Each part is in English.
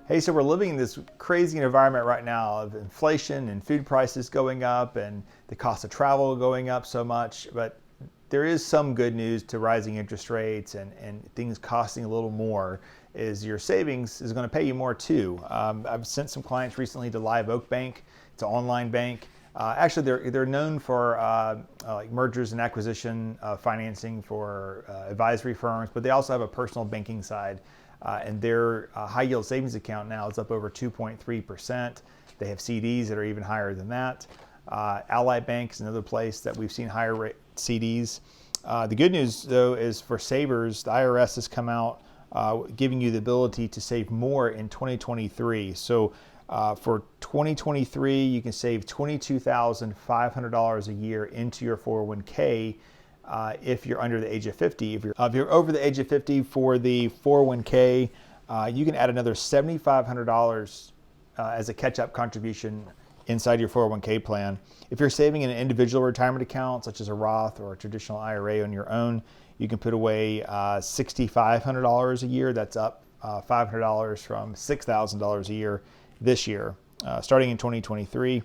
Hey, so we're living in this crazy environment right now of inflation and food prices going up and the cost of travel going up so much. But there is some good news to rising interest rates and things costing a little more is your savings is going to pay you more too. I've sent some clients recently to Live Oak Bank. It's an online bank. Actually, they're known for like mergers and acquisition financing for advisory firms, but they also have a personal banking side. And their high yield savings account now is up over 2.3%. They have CDs that are even higher than that. Ally Bank is another place that we've seen higher rate CDs. The good news though is for savers, the IRS has come out giving you the ability to save more in 2023. So for 2023, you can save $22,500 a year into your 401k. If you're under the age of 50. If you're over the age of 50 for the 401k, you can add another $7,500 as a catch-up contribution inside your 401k plan. If you're saving in an individual retirement account, such as a Roth or a traditional IRA on your own, you can put away $6,500 a year. That's up $500 from $6,000 a year this year, starting in 2023.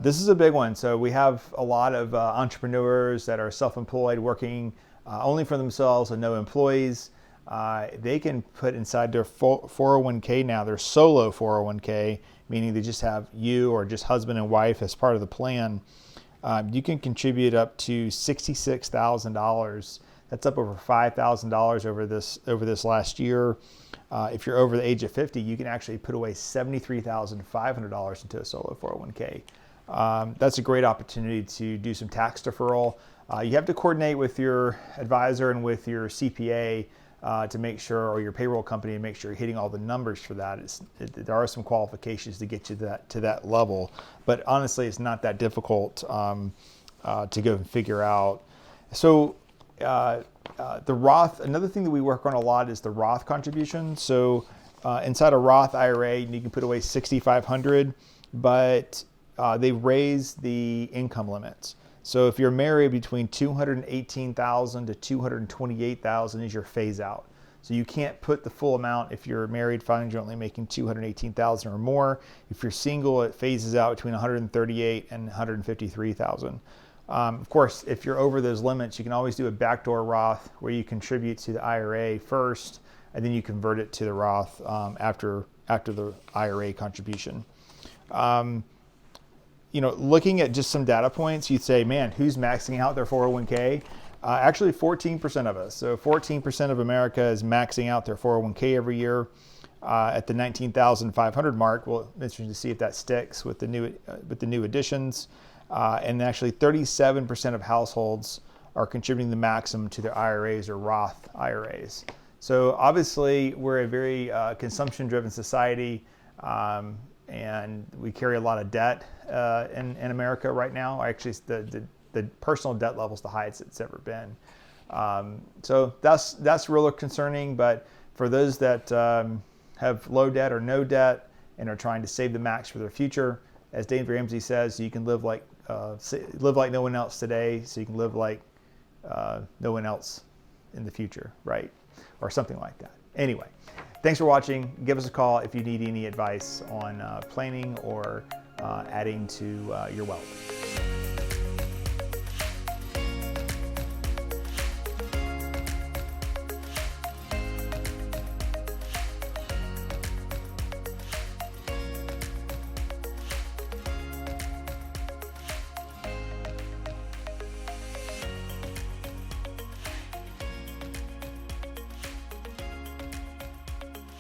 This is a big one. So we have a lot of entrepreneurs that are self-employed, working only for themselves and no employees. They can put inside their 401k now, their solo 401k, meaning they just have you or just husband and wife as part of the plan. You can contribute up to $66,000. That's up over $5,000 over this last year. If you're over the age of 50, you can actually put away $73,500 into a solo 401k. That's a great opportunity to do some tax deferral. You have to coordinate with your advisor and with your CPA to make sure, or your payroll company, to make sure you're hitting all the numbers for that. There are some qualifications to get you to that level, but honestly, it's not that difficult to go and figure out. So the Roth, another thing that we work on a lot is the Roth contribution. So inside a Roth IRA, you can put away $6,500, but they've raised the income limits. So if you're married, between $218,000 to $228,000 is your phase out. So you can't put the full amount if you're married, filing jointly, making $218,000 or more. If you're single, it phases out between $138,000 and $153,000. Of course, if you're over those limits, you can always do a backdoor Roth where you contribute to the IRA first, and then you convert it to the Roth after the IRA contribution. Looking at just some data points, you'd say, man, who's maxing out their 401k? Actually, 14% of us. So 14% of America is maxing out their 401k every year at the 19,500 mark. Well, it's interesting to see if that sticks with the new additions. And actually, 37% of households are contributing the maximum to their IRAs or Roth IRAs. So obviously, we're a very consumption-driven society. And we carry a lot of debt in America right now. Actually, the personal debt level is the highest it's ever been. So that's really concerning. But for those that have low debt or no debt and are trying to save the max for their future, as Dave Ramsey says, you can live like no one else today, so you can live like no one else in the future, right? Or something like that. Anyway. Thanks for watching. Give us a call if you need any advice on planning or adding to your wealth.